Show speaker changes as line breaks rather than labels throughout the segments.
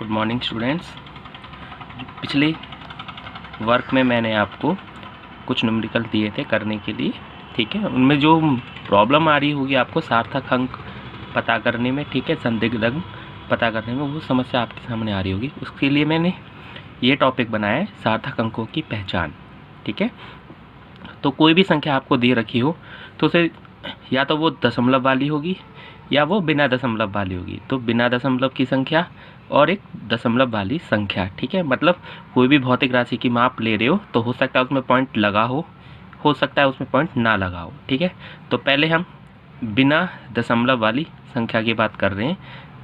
Good morning students. पिछले work में मैंने आपको कुछ न्यूमेरिकल दिए थे करने के लिए, ठीक है। उनमें जो प्रॉब्लम आ रही होगी आपको सार्थक अंक पता करने में, ठीक है, संदिग्ध अंक पता करने में, वो समस्या आपके सामने आ रही होगी। उसके लिए मैंने ये टॉपिक बनाया है, सार्थक अंकों की पहचान, ठीक है। तो कोई भी संख्या आपको दे रखी हो तो उसे या तो वो दशमलव वाली होगी या वो बिना दशमलव वाली होगी। तो बिना दशमलव की संख्या और एक दशमलव वाली संख्या, ठीक है। मतलब कोई भी भौतिक राशि की माप ले रहे हो तो हो सकता है उसमें पॉइंट लगा हो सकता है उसमें पॉइंट ना लगा हो, ठीक है। तो पहले हम बिना दशमलव वाली संख्या की बात कर रहे हैं,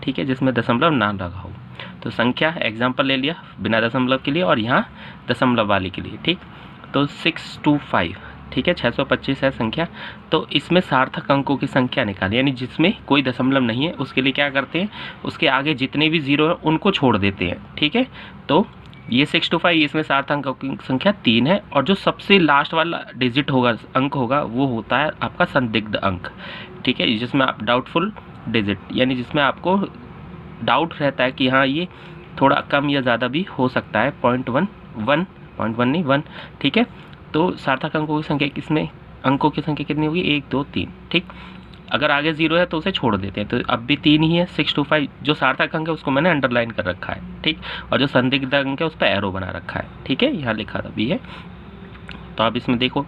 ठीक है, जिसमें दशमलव ना लगा हो। तो संख्या एग्जाम्पल ले लिया बिना दशमलव के लिए और यहाँ दशमलव वाली के लिए, ठीक। तो 625, ठीक है, 625 है संख्या। तो इसमें सार्थक अंकों की संख्या निकालें, यानी जिसमें कोई दशमलव नहीं है उसके लिए क्या करते हैं, उसके आगे जितने भी जीरो हैं उनको छोड़ देते हैं, ठीक है। तो ये 625, इसमें सार्थक अंकों की संख्या 3 है और जो सबसे लास्ट वाला डिजिट होगा, अंक होगा, वो होता है आपका संदिग्ध अंक, ठीक है, जिसमें आप डाउटफुल डिजिट, यानी जिसमें आपको डाउट रहता है कि हाँ ये थोड़ा कम या ज़्यादा भी हो सकता है, 0.1 नहीं 1, ठीक है। तो सार्थक अंकों की संख्या किसमें, अंकों की संख्या कितनी होगी, 1 2 3, ठीक। अगर आगे जीरो है तो उसे छोड़ देते हैं, तो अब भी 3 ही है। 625 जो सार्थक अंक है उसको मैंने अंडरलाइन कर रखा है, ठीक, और जो संदिग्ध अंक है उस पर एरो बना रखा है, ठीक है, यहाँ लिखा भी है। तो आप इसमें देखो,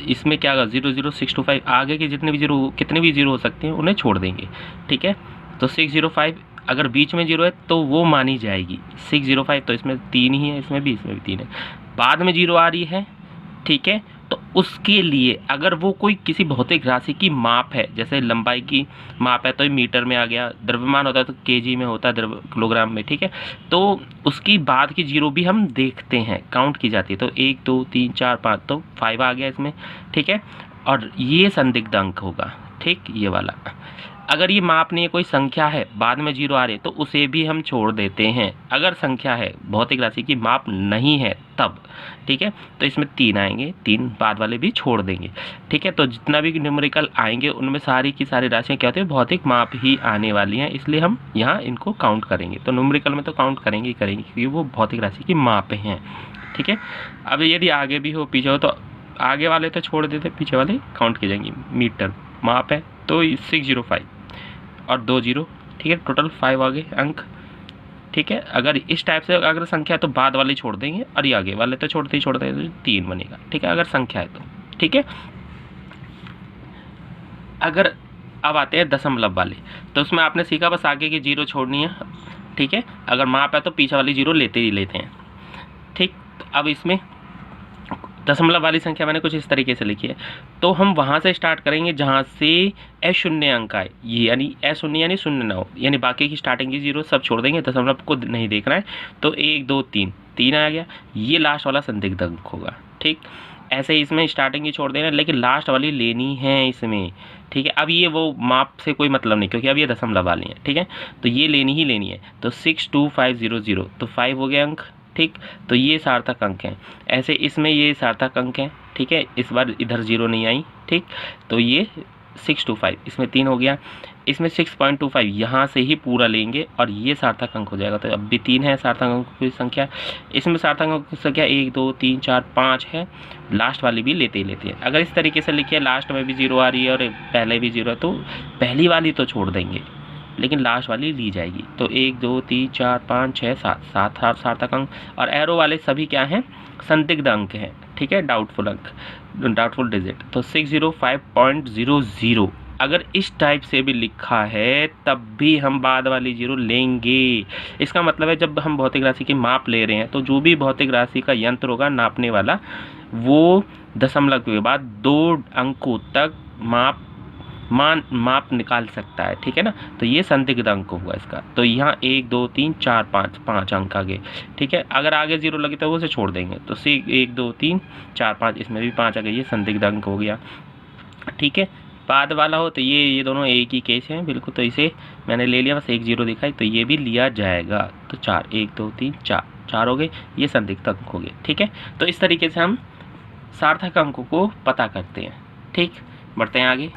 इसमें क्या होगा, 0 0 625, आगे के जितने भी जीरो, कितने भी जीरो हो सकते हैं उन्हें छोड़ देंगे, ठीक है। तो 605 अगर बीच में जीरो है तो वो मानी जाएगी। 605 तो इसमें 3 ही है, इसमें भी 3 है। बाद में जीरो आ रही है, ठीक है, तो उसके लिए अगर वो कोई किसी भौतिक राशि की माप है, जैसे लंबाई की माप है तो ये मीटर में आ गया, द्रव्यमान होता है तो केजी में होता है, किलोग्राम में, ठीक है। तो उसकी बाद की जीरो भी हम देखते हैं, काउंट की जाती है। तो 1 2 3 4 5, तो 5 आ गया इसमें, ठीक है। और ये संदिग्ध अंक होगा, ठीक, ये वाला। अगर ये माप नहीं है, कोई संख्या है, बाद में जीरो आ रही है, तो उसे भी हम छोड़ देते हैं। अगर संख्या है, भौतिक राशि की माप नहीं है तब, ठीक है, तो इसमें 3 आएंगे, 3 बाद वाले भी छोड़ देंगे, ठीक है। तो जितना भी न्यूमेरिकल आएंगे उनमें सारी की सारी राशियाँ क्या होती है, भौतिक माप ही आने वाली हैं, इसलिए हम यहाँ इनको काउंट करेंगे। तो न्यूमेरिकल में तो काउंट करेंगे ही करेंगे क्योंकि वो भौतिक राशि की माप हैं, ठीक है। अब यदि आगे भी हो पीछे हो तो आगे वाले तो छोड़ देते, पीछे वाले काउंट किए जाएंगे। मीटर माप है तो 605 और 2 जीरो, ठीक है, टोटल 5 आ गए अंक, ठीक है। अगर इस टाइप से अगर संख्या है तो बाद वाले छोड़ देंगे और ये आगे वाले तो छोड़ते ही छोड़ते हैं, तो 3 बनेगा, ठीक है, अगर संख्या है तो, ठीक है। अगर अब आते हैं दशमलव वाले, तो उसमें आपने सीखा बस आगे की जीरो छोड़नी है, ठीक है। अगर माप है तो पीछे वाली जीरो लेते ही लेते हैं, ठीक। तो अब इसमें दशमलव वाली संख्या मैंने कुछ इस तरीके से लिखी है। तो हम वहाँ से स्टार्ट करेंगे जहाँ से अशून्य अंक आए, ये यानी अशून्य यानी शून्य ना हो, यानी बाकी की स्टार्टिंग की जीरो सब छोड़ देंगे, दशमलव को नहीं देखना है। तो 1 2 3, 3 आ गया, ये लास्ट वाला संदिग्ध अंक होगा, ठीक। ऐसे ही इसमें स्टार्टिंग की छोड़ देना, लेकिन लास्ट वाली लेनी है इसमें, ठीक है। अब ये वो माप से कोई मतलब नहीं क्योंकि अब ये दशमलव वाली है, ठीक है, तो ये लेनी ही लेनी है। तो 62500, तो 5 हो गया अंक, ठीक। तो ये सार्थक अंक हैं। ऐसे इसमें ये सार्थक अंक हैं, ठीक है, इस बार इधर जीरो नहीं आई, ठीक। तो ये 625, इसमें 3 हो गया, इसमें 6.25 यहाँ से ही पूरा लेंगे और ये सार्थक अंक हो जाएगा। तो अब भी 3 है सार्थक अंकों की संख्या, इसमें सार्थक अंकों की संख्या 1 2 3 4 5 है, लास्ट वाली भी लेते ही लेते हैं। अगर इस तरीके से लिखिए, लास्ट में भी जीरो आ रही है और पहले भी जीरो है, तो पहली वाली तो छोड़ देंगे लेकिन लास्ट वाली ली जाएगी। तो 1 2 3 4 5 6 7, 7 सार्थक अंक, और एरो वाले सभी क्या हैं, संदिग्ध अंक हैं, ठीक है, डाउटफुल अंक, डाउटफुल डिजिट। तो 605.00 अगर इस टाइप से भी लिखा है तब भी हम बाद वाली जीरो लेंगे। इसका मतलब है जब हम भौतिक राशि की माप ले रहे हैं तो जो भी भौतिक राशि का यंत्र होगा नापने वाला, वो दशमलव के बाद 2 अंकों तक माप निकाल सकता है, ठीक है ना। तो ये संदिग्ध अंक होगा इसका। तो यहाँ 1 2 3 4 5, 5 अंक आगे, ठीक है। अगर आगे जीरो लगे तो वो उसे छोड़ देंगे। तो 1 2 3 4 5, इसमें भी 5 आ गए, ये संदिग्ध अंक हो गया, ठीक है। बाद वाला हो तो ये दोनों एक ही केस हैं बिल्कुल, तो इसे मैंने ले लिया, बस 1 जीरो दिखाई, तो ये भी लिया जाएगा। तो 4, 1 2 3 4 हो गए, ये संदिग्ध अंक हो गए, ठीक है। तो इस तरीके से हम सार्थक अंकों को पता करते हैं, ठीक। बढ़ते हैं आगे।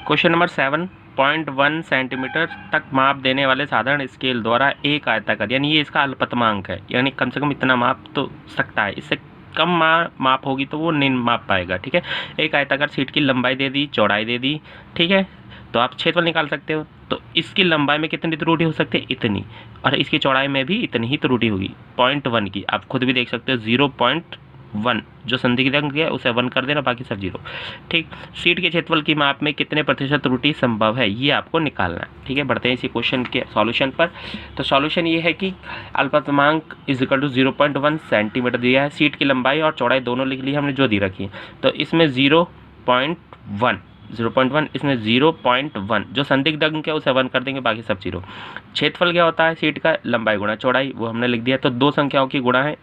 क्वेश्चन नंबर 7 0.1 सेंटीमीटर तक माप देने वाले साधारण स्केल द्वारा एक आयताकार, यानी ये इसका अल्पतमांक है, यानी कम से कम इतना माप तो सकता है, इससे कम माप होगी तो वो नहीं माप पाएगा। ठीक है, एक आयताकार शीट की लंबाई दे दी, चौड़ाई दे दी। ठीक है, तो आप क्षेत्रफल निकाल सकते हो। तो इसकी लंबाई में कितनी त्रुटि हो सकती है, इतनी, और इसकी चौड़ाई में भी इतनी ही त्रुटि होगी 0.1 की। आप खुद भी देख सकते हो 0.1 जो संदिग्ध अंक है उसे 1 कर देना, बाकी सब 0। ठीक, शीट के क्षेत्रफल की माप में कितने प्रतिशत त्रुटि संभव है, ये आपको निकालना है। ठीक है, बढ़ते हैं इसी क्वेश्चन के सॉल्यूशन पर। तो सॉल्यूशन ये है कि अल्पतमांक इक्वल टू 0.1 सेंटीमीटर दिया है, शीट की लंबाई और चौड़ाई दोनों लिख ली हमने जो दी रखी है। तो इसमें 0.1 इसमें 0.1 जो संदिग्ध अंक है उसे 1 कर देंगे, बाकी सब 0। क्षेत्रफल क्या होता है शीट का, लंबाई गुणा चौड़ाई, वो हमने लिख दिया। तो दो संख्याओं की गुणा है,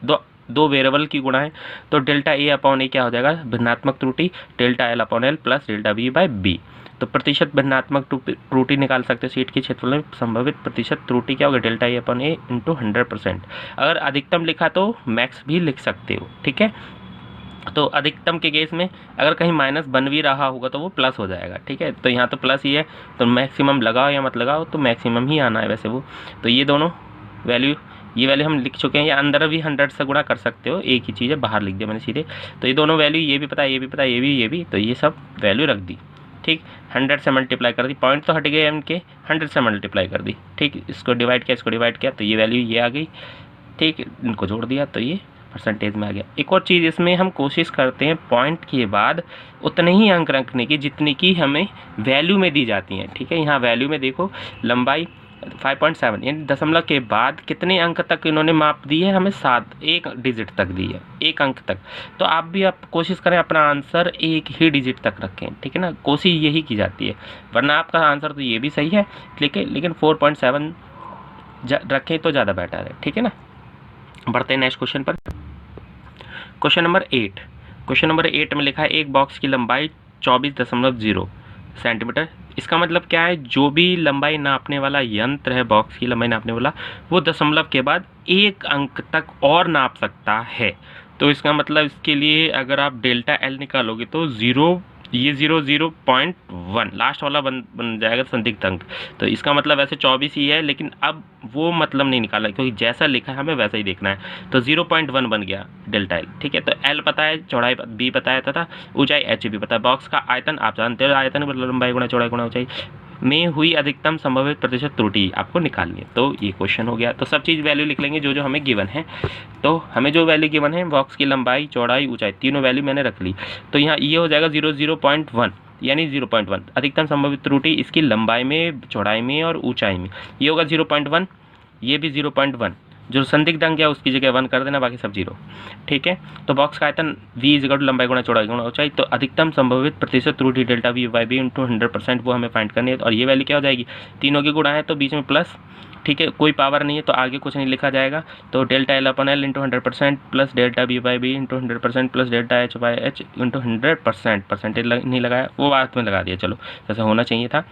दो वेरिएबल की गुणा है, तो डेल्टा ए अपॉन ए क्या हो जाएगा, भिन्नात्मक त्रुटि, delta L upon L plus delta B by B. तो प्रतिशत भिन्नात्मक त्रुटि निकाल सकते हो शीट के क्षेत्रफल में संभावित प्रतिशत त्रुटि क्या होगा, delta A upon A into 100%। अगर अधिकतम लिखा तो मैक्स भी लिख सकते हो। ठीक है, तो अधिकतम के केस में अगर कहीं माइनस बन भी रहा होगा तो वो प्लस हो जाएगा। ठीक है, तो यहाँ तो प्लस ही है, तो मैक्सिमम लगाओ या मत लगाओ तो मैक्सिमम ही आना है वैसे वो। तो ये दोनों वैल्यू, ये वैल्यू हम लिख चुके हैं, या अंदर भी 100 से गुणा कर सकते हो, एक ही चीज़ है, बाहर लिख दिया मैंने सीधे। तो ये दोनों वैल्यू, ये भी पता है, ये भी पता है, ये भी, तो ये सब वैल्यू रख दी। ठीक, 100 से मल्टीप्लाई कर दी, पॉइंट तो हट गए इनके, 100 से मल्टीप्लाई कर दी। ठीक, इसको डिवाइड किया, इसको डिवाइड किया, तो ये वैल्यू ये आ गई। ठीक, इनको जोड़ दिया तो ये परसेंटेज में आ गया। एक और चीज़ इसमें हम कोशिश करते हैं पॉइंट के बाद उतने ही अंक रखने की जितनी की हमें वैल्यू में दी जाती हैं। ठीक है, यहाँ वैल्यू में देखो लंबाई 5.7, यानी दशमलव के बाद कितने अंक तक इन्होंने माप दी है हमें, 7, एक डिजिट तक दी है, एक अंक तक। तो आप भी आप कोशिश करें अपना आंसर एक ही डिजिट तक रखें। ठीक है ना, कोशिश यही की जाती है, वरना आपका आंसर तो ये भी सही है लेकिन 4.7 रखें तो ज़्यादा बेटर है। ठीक है ना, बढ़ते हैं नेक्स्ट क्वेश्चन पर। क्वेश्चन नंबर 8 में लिखा है एक बॉक्स की लंबाई 24.0 सेंटीमीटर। इसका मतलब क्या है, जो भी लंबाई नापने वाला यंत्र है, बॉक्स की लंबाई नापने वाला, वो दशमलव के बाद एक अंक तक और नाप सकता है। तो इसका मतलब इसके लिए अगर आप डेल्टा एल निकालोगे तो 0.1 लास्ट वाला बन जाएगा संदिग्ध अंक। तो इसका मतलब वैसे 24 ही है, लेकिन अब वो मतलब नहीं निकाला क्योंकि जैसा लिखा है हमें वैसा ही देखना है। तो 0.1 बन गया डेल्टा एल। ठीक है, तो एल पता है, चौड़ाई बी पता है तथा ऊंचाई एच भी पता है। बॉक्स का आयतन आप जानते हो, आयतन मतलब लंबाई गुणा चौड़ाई गुणा ऊंचाई में हुई अधिकतम संभावित प्रतिशत त्रुटि आपको निकालनी है। तो ये क्वेश्चन हो गया। तो सब चीज़ वैल्यू लिख लेंगे जो हमें गिवन है। तो हमें जो वैल्यू गिवन है, बॉक्स की लंबाई चौड़ाई ऊंचाई, तीनों वैल्यू मैंने रख ली। तो यहाँ ये हो जाएगा 0.1 यानी 0.1 अधिकतम संभावित त्रुटि इसकी लंबाई में, चौड़ाई में और ऊंचाई में। ये होगा 0.1, ये भी 0.1, जो संदिग्ध अंक है उसकी जगह 1 कर देना, बाकी सब 0। ठीक है, तो बॉक्स का आयतन v = लंबाई गुणा चौड़ाई गुणा ऊंचाई। तो अधिकतम संभावित प्रतिशत त्रुटि delta v by B into 100%, वो हमें फाइंड करनी है। और ये वैल्यू क्या हो जाएगी, तीनों की गुणा है तो बीच में प्लस। ठीक है, कोई पावर नहीं है तो आगे कुछ नहीं लिखा जाएगा। तो delta L upon L into 100% plus delta B by B into 100% plus delta H by H into 100%। Percentage नहीं लगाया, वो बाद में लगा दिया, चलो जैसा होना चाहिए था।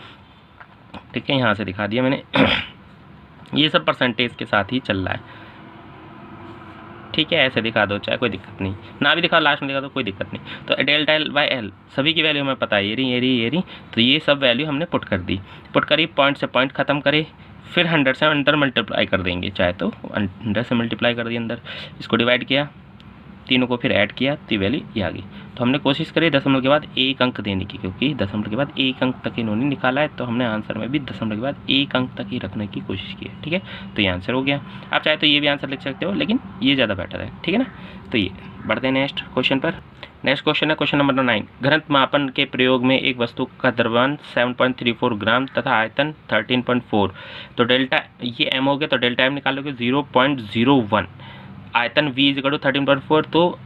ठीक है, यहाँ से दिखा दिया मैंने ये सब परसेंटेज के साथ ही चल रहा है। ठीक है, ऐसे दिखा दो चाहे कोई दिक्कत नहीं, ना भी दिखा लास्ट में दिखा दो कोई दिक्कत नहीं। तो डेल्टा एल बाई एल सभी की वैल्यू हमें पता है, ये रही। तो ये सब वैल्यू हमने पुट कर दी। पुट करी, पॉइंट से पॉइंट ख़त्म करे, फिर 100 से अंदर मल्टीप्लाई कर देंगे, चाहे तो 100 से मल्टीप्लाई कर दिया अंदर, इसको डिवाइड किया, तीनों को फिर ऐड किया तो वैल्यू ये आ गई। तो हमने कोशिश करी दशमलव के बाद एक अंक देने की, क्योंकि दशमलव के बाद एक अंक तक इन्होंने निकाला है, तो हमने आंसर में भी दशमलव के बाद एक अंक तक ही रखने की कोशिश की है। ठीक है, तो ये आंसर हो गया। आप चाहे तो ये भी आंसर लिख सकते हो, लेकिन ये ज़्यादा बेटर है। ठीक है ना, तो ये बढ़ते हैं नेक्स्ट क्वेश्चन पर। नेक्स्ट क्वेश्चन है क्वेश्चन नंबर 9। घनत्व मापन के प्रयोग में एक वस्तु का द्रव्यमान 7.34 ग्राम तथा आयतन 13.4। तो डेल्टा ये m हो गया, तो डेल्टा m निकालोगे 0.01, आयतन v = 13.4। तो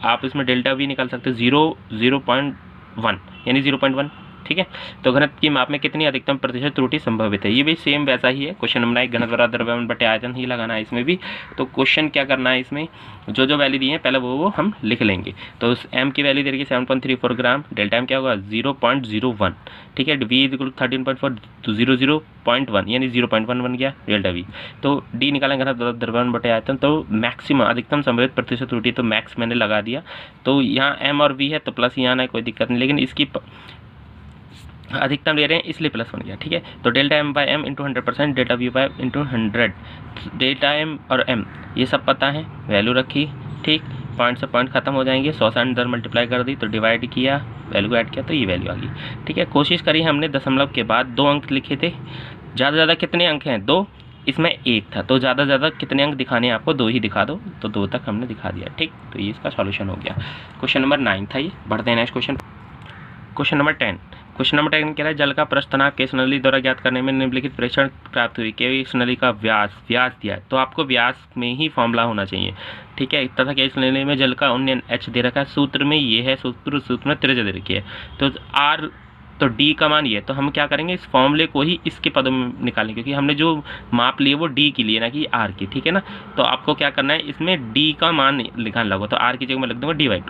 आप इसमें डेल्टा v निकाल सकते हो 0.1 यानी 0.1। ठीक है, तो घनत्व की माप में कितनी अधिकतम प्रतिशत त्रुटि संभावित है, ये भी सेम वैसा ही है। क्वेश्चन नंबर 1 घनत्व द्रव्यमान बटे आयतन ही लगाना है इसमें भी। तो क्वेश्चन क्या करना है, इसमें जो वैल्यू दी है पहले वो हम लिख लेंगे। तो m की वैल्यू दे रही है 7.34 ग्राम, डेल्टा m क्या होगा 0.01। ठीक है, v = 13.4 तो 0.1 यानी 0.1 बन गया डेल्टा v। तो d निकालेंगे घनत्व द्रव्यमान बटे आयतन, तो मैक्सिमम अधिकतम संभावित प्रतिशत त्रुटि, तो मैक्स मैंने लगा दिया। तो यहाँ m और v है तो प्लस यहाँ आना है, कोई दिक्कत नहीं, लेकिन इसकी अधिकतम ले रहे हैं इसलिए प्लस बन गया, ठीक है। तो delta M by M into 100%, delta V by into 100, delta M और एम ये सब पता है, वैल्यू रखी, ठीक। पॉइंट से पॉइंट खत्म हो जाएंगे, 100 से अंदर मल्टीप्लाई कर दी तो डिवाइड किया, वैल्यू को ऐड किया तो ये वैल्यू आ गई, ठीक है। कोशिश करी हमने दशमलव के बाद 2 अंक लिखे थे, ज़्यादा से ज़्यादा कितने अंक हैं 2, इसमें 1 था, तो ज़्यादा से ज़्यादा कितने अंक दिखाने हैं आपको, 2 ही दिखा दो, तो 2 तक हमने दिखा दिया, ठीक। तो ये इसका सॉल्यूशन हो गया। क्वेश्चन नंबर 9 था ये। बढ़ते हैं next question. Question number 10। Question number 10 कह रहा है जल का पृष्ठ तनाव केस नली द्वारा ज्ञात करने में निम्नलिखित प्रेक्षण प्राप्त हुई कि इस नली का व्यास दिया है, तो आपको व्यास में ही फॉर्मूला होना चाहिए, ठीक है। तथा केस नली में जल का उन्नयन h दे रखा है, सूत्र में ये है, सूत्र में त्रिज्या दे रखी है, तो r तो d का मान ये, तो हम क्या करेंगे इस फॉर्मूले को ही इसके पदों में निकालेंगे, क्योंकि हमने जो माप लिए वो d की लिए ना कि r की, ठीक है ना। तो आपको क्या करना है इसमें d का मान लिखाना लगेगा, तो r की जगह मैं लिख दूंगा d/2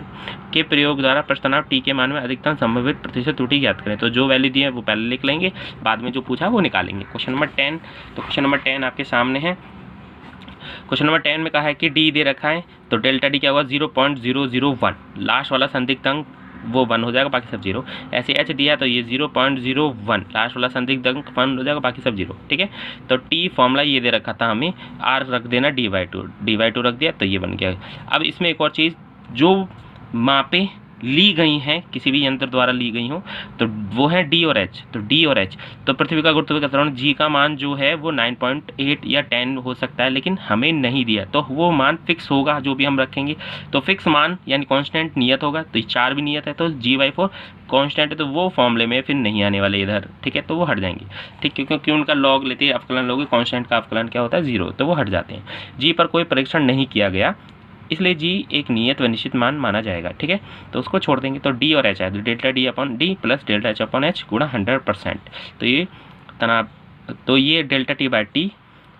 के प्रयोग द्वारा प्रश्न तनाव t के मान में अधिकतम संभावित प्रतिशत त्रुटि ज्ञात करें। तो जो वैल्यू दी है वो पहले लिख लेंगे, बाद में जो पूछा वो निकालेंगे। क्वेश्चन नंबर 10, तो क्वेश्चन नंबर 10 आपके सामने है। क्वेश्चन नंबर 10 में कहा है कि डी दे रखा है, तो डेल्टा डी क्या होगा 0.001, लास्ट वाला संदिग्ध अंक वो 1 हो जाएगा, बाकी सब 0। ऐसे एच दिया तो ये 0.01, लास्ट वाला संदिग्ध अंक 1 हो जाएगा, बाकी सब 0, ठीक है। तो टी फॉर्मूला ये दे रखा था हमें, आर रख देना d/2 रख दिया तो ये बन गया। अब इसमें एक और चीज़, जो मापे ली गई हैं किसी भी यंत्र द्वारा ली गई हो तो वो है डी और एच, तो डी और एच, तो पृथ्वी का गुरुत्वाकर्षण जी का मान जो है वो 9.8 या 10 हो सकता है, लेकिन हमें नहीं दिया, तो वो मान फिक्स होगा जो भी हम रखेंगे, तो फिक्स मान यानी कांस्टेंट नियत होगा, तो 4 भी नियत है, तो g/4 कांस्टेंट है, तो वो फॉर्मूले में फिर नहीं आने वाले इधर, ठीक है, तो वो हट जाएंगे, ठीक, क्योंकि उनका लॉग लेते हैं, अवकलन लोगे, कांस्टेंट का अवकलन क्या होता है 0, तो वो हट जाते हैं। जी पर कोई परीक्षण नहीं किया गया, इसलिए जी एक नियत व निश्चित मान माना जाएगा, ठीक है, तो उसको छोड़ देंगे। तो डी और एच है, तो delta D upon D plus delta H upon H गुणा 100%, तो ये तनाव, तो ये डेल्टा टी बाई टी,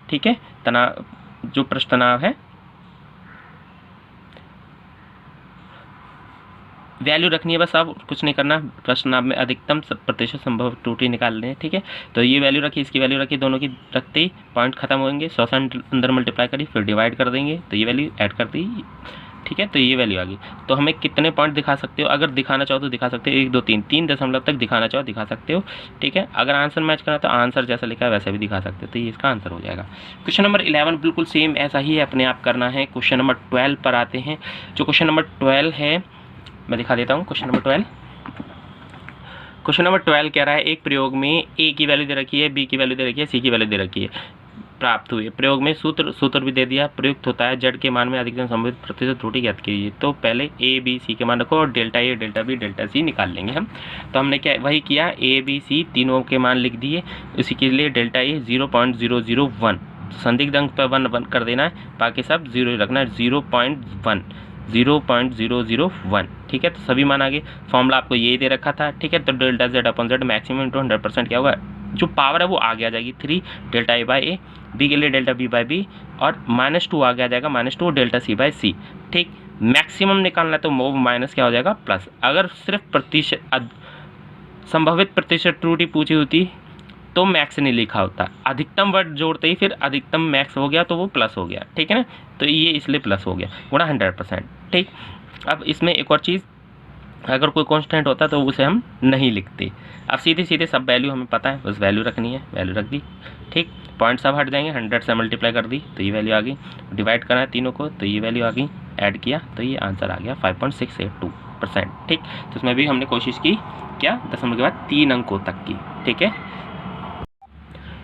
ठीक है, तनाव जो पृष्ठ तनाव है, वैल्यू रखनी है बस, अब कुछ नहीं करना, प्रश्न नाम में अधिकतम प्रतिशत संभव त्रुटि निकालने हैं, ठीक है। तो ये वैल्यू रखी, इसकी वैल्यू रखी, दोनों की रखते ही पॉइंट खत्म होंगे, 100 से अंदर मल्टीप्लाई करी, फिर डिवाइड कर देंगे तो ये वैल्यू ऐड कर दी, ठीक है, तो ये वैल्यू आ गई। तो हमें कितने पॉइंट दिखा सकते हो, अगर दिखाना चाहो तो दिखा सकते हो 1 2 3 दशमलव तक दिखाना चाहो दिखा सकते हो, ठीक है। अगर आंसर मैच करना तो आंसर जैसा लिखा है वैसे भी दिखा सकते हो, तो ये इसका आंसर हो जाएगा। क्वेश्चन नंबर 11 बिल्कुल सेम ऐसा ही है, अपने आप करना है। क्वेश्चन नंबर 12 पर आते हैं। जो क्वेश्चन नंबर 12 है मैं दिखा देता हूँ। क्वेश्चन नंबर 12 कह रहा है एक प्रयोग में ए की वैल्यू दे रखी है, बी की वैल्यू दे रखी है, सी की वैल्यू दे रखी है, प्राप्त हुई। प्रयोग में सूत्र भी दे दिया, प्रयुक्त होता है जड़ के मान में अधिकतम संभावित प्रतिशत त्रुटि ज्ञात कीजिए। तो पहले ए बी सी के मान रखो और delta A delta B delta C निकाल लेंगे हम। तो हमने क्या वही किया, ए बी सी तीनों के मान लिख दिए। उसी के लिए डेल्टा ए 0.001, संदिग्ध अंक पर 1 कर देना है, बाकी सब 0 रखना है, 0.001, ठीक है। तो सभी मान आ गए। फॉर्मूला आपको ये दे रखा था, ठीक है। तो delta Z upon Z maximum into 100% क्या होगा, जो पावर है वो आगे आ जाएगी 3 delta A by A, B के लिए डेल्टा बी बाई बी, और -2 आगे आ जाएगा -2 डेल्टा सी बाई सी, ठीक। मैक्सिमम निकालना है तो वो माइनस क्या हो जाएगा प्लस। अगर सिर्फ प्रतिशत संभावित प्रतिशत त्रुटि पूछी होती तो मैक्स नहीं लिखा होता, अधिकतम वर्ड जोड़ते ही फिर अधिकतम मैक्स हो गया तो वो प्लस हो गया, ठीक है ना। तो ये इसलिए प्लस हो गया गुणा 100%, ठीक। अब इसमें एक और चीज़, अगर कोई कांस्टेंट होता तो उसे हम नहीं लिखते। अब सीधे सीधे सब वैल्यू हमें पता है, बस वैल्यू रखनी है, वैल्यू रख दी, ठीक। पॉइंट सब हट जाएंगे, 100 से मल्टीप्लाई कर दी तो ये वैल्यू आ गई, डिवाइड करना है तीनों को तो ये वैल्यू आ गई, ऐड किया तो ये आंसर आ गया 5.682%, ठीक। तो इसमें भी हमने कोशिश की क्या, दशमलव के बाद 3 अंकों तक की, ठीक है।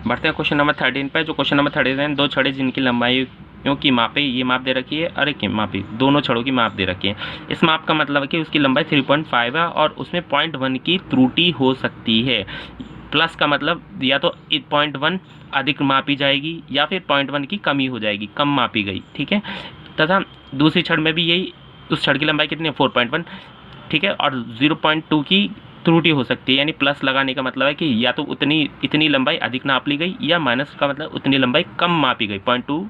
बढ़ते हैं क्वेश्चन नंबर 13 पे। जो क्वेश्चन नंबर 13 दो छड़े जिनकी लंबाई की मापे, ये माप दे रखी है, अरे की मापी, दोनों छड़ों की माप दे रखी है। इस माप का मतलब है कि उसकी लंबाई 3.5 है और उसमें 0.1 की त्रुटि हो सकती है। प्लस का मतलब या तो 0.1 अधिक मापी जाएगी या फिर 0.1 की कमी हो जाएगी, कम मापी गई, ठीक है। तथा दूसरी छड़ में भी यही, उस छड़ की लंबाई कितनी है 4.1, ठीक है, और 0.2 की त्रुटि हो सकती है। यानी प्लस लगाने का मतलब है कि या तो इतनी लंबाई अधिक नाप ली गई, या माइनस का मतलब उतनी लंबाई कम मापी गई, 0.2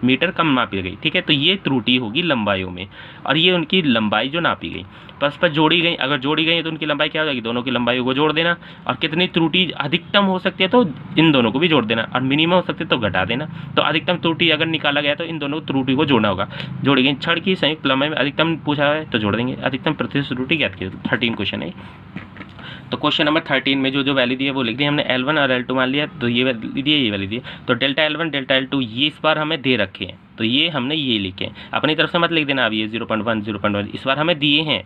मीटर कम मापी गई, ठीक है। तो ये त्रुटि होगी लंबाइयों में, और ये उनकी लंबाई जो नापी गई परस्पर जोड़ी गई। अगर जोड़ी गई तो उनकी लंबाई क्या हो जाएगी, दोनों की लंबाई को जोड़ देना, और कितनी त्रुटि अधिकतम हो सकती है तो इन दोनों को भी जोड़ देना, और मिनिमम हो सकती है तो घटा देना। तो अधिकतम त्रुटि अगर निकाला गया तो इन दोनों त्रुटि को जोड़ना होगा। जोड़ी गई छड़ की संयुक्त लंबाई में अधिकतम पूछा है तो जोड़ देंगे, अधिकतम प्रतिशत त्रुटि ज्ञात की। 13 क्वेश्चन है। तो क्वेश्चन नंबर 13 में जो जो वैल्यू दी है वो लिख दी हमने, L1 और L2 मान लिया, तो ये वैल्यू दी है, ये वैल्यू दी है। तो डेल्टा L1 डेल्टा L2 ये इस बार हमें दे रखे हैं, तो ये हमने ये लिखे हैं, अपनी तरफ से मत लिख देना। अब ये 0.1 0.1 इस बार हमें दिए हैं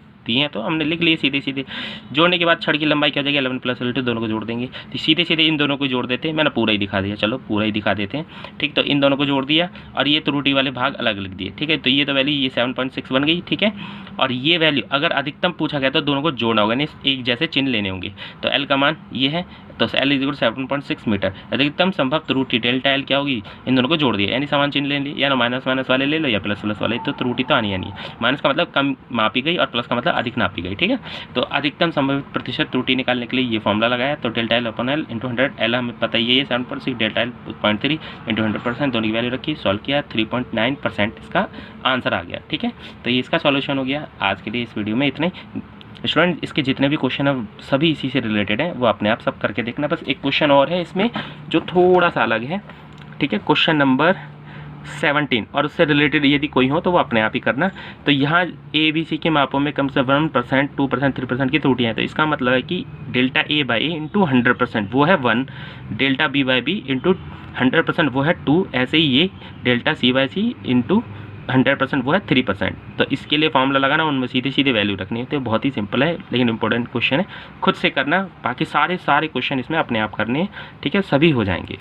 तो हमने लिख लिए सीधे सीधे। जोड़ने के बाद छड़ की लंबाई क्या हो जाएगी, 11 प्लस L2 दोनों को जोड़ देंगे, तो सीधे सीधे इन दोनों को जोड़ देते हैं। मैंने पूरा ही दिखा दिया, चलो पूरा ही दिखा देते हैं, ठीक। तो इन दोनों को जोड़ दिया और ये त्रुटि वाले भाग अलग लिख दिए, ठीक है। तो ये तो वैल्यू ये 7.6 बन गई, ठीक है। और ये वैल्यू अगर अधिकतम पूछा गया तो दोनों को जोड़ना होगा, नहीं एक जैसे चिन्ह लेने होंगे। तो L का मान ये है, तो L = 7.6 मीटर। अधिकतम संभव त्रुटि डेल्टा L क्या होगी, इन दोनों को जोड़ दिया, यानी समान चिन्ह ले लिए, या ना माइनस माइनस वाले ले लो या प्लस प्लस वाले, तो त्रुटि तो आनी है। माइनस का मतलब कम मापी गई और प्लस का मतलब अधिक नापी गई, ठीक है। तो अधिकतम संभावित प्रतिशत त्रुटि निकालने के लिए ये फॉर्मूला लगाया, तो delta L upon L into 100, L हमें पता ही है ये 7.6, डेल्टा L 0.3 इंटू 100%, दोनों की वैल्यू रखी, सॉल्व किया, 3.9% इसका आंसर आ गया, ठीक है। तो ये इसका सॉल्यूशन हो गया। आज के लिए इस वीडियो में इतना ही। स्टूडेंट, इसके जितने भी क्वेश्चन है सभी इसी से रिलेटेड हैं, वो अपने आप सब करके देखना। बस एक क्वेश्चन और है इसमें जो थोड़ा सा अलग है, ठीक है, क्वेश्चन नंबर 17, और उससे रिलेटेड यदि कोई हो तो वो अपने आप ही करना। तो यहाँ ABC के मापों में कम से 1%, 2%, 3% की त्रुटियाँ हैं, तो इसका मतलब है कि डेल्टा A/A इंटू 100% वो है 1, डेल्टा B/B इंटू 100% वो है 2, ऐसे ही ये डेल्टा C/C इंटू 100% वो है 3%। तो इसके लिए फॉर्मूला लगाना, उनमें सीधे सीधे वैल्यू रखनी है। तो बहुत ही सिंपल है, लेकिन इंपॉर्टेंट क्वेश्चन है, खुद से करना। बाकी सारे क्वेश्चन इसमें अपने आप करने हैं, ठीक है, सभी हो जाएंगे।